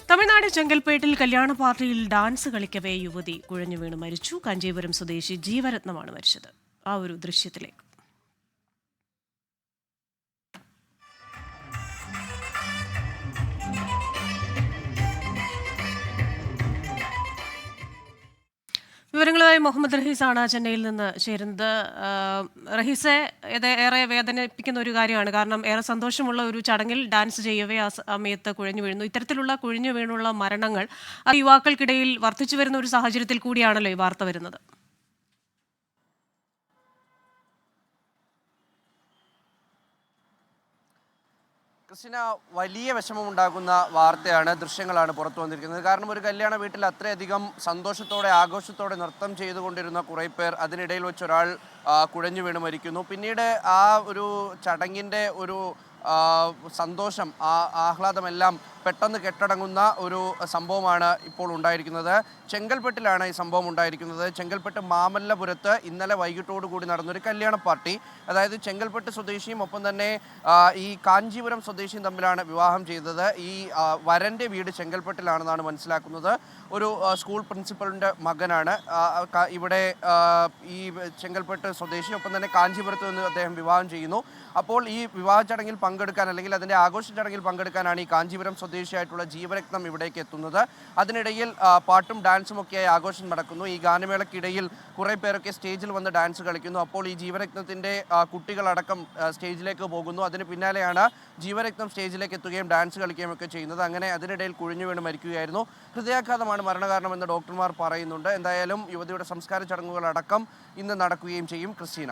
തമിഴ്നാട് ചെങ്കൽപ്പേട്ടിൽ കല്യാണ പാർട്ടിയിൽ ഡാൻസ് കളിക്കവേ യുവതി കുഴഞ്ഞു വീണ് മരിച്ചു. കാഞ്ചീപുരം സ്വദേശി ജീവരത്നമാണ് മരിച്ചത്. ആ ഒരു ദൃശ്യത്തിലേക്ക്. വിവരങ്ങളുമായി മുഹമ്മദ് റഹീസാണ് ചെന്നൈയിൽ നിന്ന് ചേരുന്നത്. റഹീസെ, ഇത് ഏറെ വേദനിപ്പിക്കുന്ന ഒരു കാര്യമാണ്. കാരണം ഏറെ സന്തോഷമുള്ള ഒരു ചടങ്ങിൽ ഡാൻസ് ചെയ്യവേ ആ സമയത്ത് കുഴഞ്ഞു വീഴുന്നു. ഇത്തരത്തിലുള്ള കുഴഞ്ഞു വീണുള്ള മരണങ്ങൾ യുവാക്കൾക്കിടയിൽ വർദ്ധിച്ചു വരുന്ന ഒരു സാഹചര്യത്തിൽ കൂടിയാണല്ലോ ഈ വാർത്ത വരുന്നത്. ക്രിസ്റ്റിന, വലിയ വിഷമമുണ്ടാകുന്ന വാർത്തയാണ്, ദൃശ്യങ്ങളാണ് പുറത്തു വന്നിരിക്കുന്നത്. കാരണം ഒരു കല്യാണ വീട്ടിൽ അത്രയധികം സന്തോഷത്തോടെ ആഘോഷത്തോടെ നൃത്തം ചെയ്തുകൊണ്ടിരുന്ന കുറേ പേർ അതിനിടയിൽ വെച്ചൊരാൾ കുഴഞ്ഞു വീണ് മരിക്കുന്നു. പിന്നീട് ആ ഒരു ചടങ്ങിൻ്റെ ഒരു സന്തോഷം, ആഹ്ലാദമെല്ലാം പെട്ടെന്ന് കെട്ടടങ്ങുന്ന ഒരു സംഭവമാണ് ഇപ്പോൾ ഉണ്ടായിരിക്കുന്നത്. ചെങ്കൽപ്പെട്ടിലാണ് ഈ സംഭവം ഉണ്ടായിരിക്കുന്നത്. ചെങ്കൽപ്പെട്ട് മാമല്ലപുരത്ത് ഇന്നലെ വൈകിട്ടോടുകൂടി നടന്നൊരു കല്യാണ പാർട്ടി, അതായത് ചെങ്കൽപ്പെട്ട് സ്വദേശിയും ഒപ്പം തന്നെ ഈ കാഞ്ചീപുരം സ്വദേശിയും തമ്മിലാണ് വിവാഹം ചെയ്തത്. ഈ വരൻ്റെ വീട് ചെങ്കൽപ്പെട്ടിലാണെന്നാണ് മനസ്സിലാക്കുന്നത്. ഒരു സ്കൂൾ പ്രിൻസിപ്പലിൻ്റെ മകനാണ് ഇവിടെ ഈ ചെങ്കൽപ്പെട്ട് സ്വദേശി, ഒപ്പം തന്നെ കാഞ്ചീപുരത്ത് നിന്ന് അദ്ദേഹം വിവാഹം ചെയ്യുന്നു. അപ്പോൾ ഈ വിവാഹ ചടങ്ങിൽ പങ്കെടുക്കാൻ, അല്ലെങ്കിൽ അതിൻ്റെ ആഘോഷ ചടങ്ങിൽ പങ്കെടുക്കാനാണ് ഈ കാഞ്ചീപുരം സ്വദേശിയായിട്ടുള്ള ജീവരത്നം ഇവിടേക്ക് എത്തുന്നത്. അതിനിടയിൽ പാട്ടും ഡാൻസും ഒക്കെയായി ആഘോഷം നടക്കുന്നു. ഈ ഗാനമേളയ്ക്കിടയിൽ കുറേ പേരൊക്കെ സ്റ്റേജിൽ വന്ന് ഡാൻസ് കളിക്കുന്നു. അപ്പോൾ ഈ ജീവരത്നത്തിൻ്റെ കുട്ടികളടക്കം സ്റ്റേജിലേക്ക് പോകുന്നു. അതിന് പിന്നാലെയാണ് ജീവരത്നം സ്റ്റേജിലേക്ക് എത്തുകയും ഡാൻസ് കളിക്കുകയും ഒക്കെ ചെയ്യുന്നത്. അങ്ങനെ അതിനിടയിൽ കുഴിഞ്ഞു വീണ് മരിക്കുകയായിരുന്നു. ഹൃദയാഘാതമാണ് മരണകാരണമെന്ന് ഡോക്ടർമാർ പറയുന്നുണ്ട്. എന്തായാലും യുവതിയുടെ സംസ്കാര ചടങ്ങുകളടക്കം ഇന്ന് നടക്കുകയും ചെയ്യും. ക്രിസ്റ്റീന.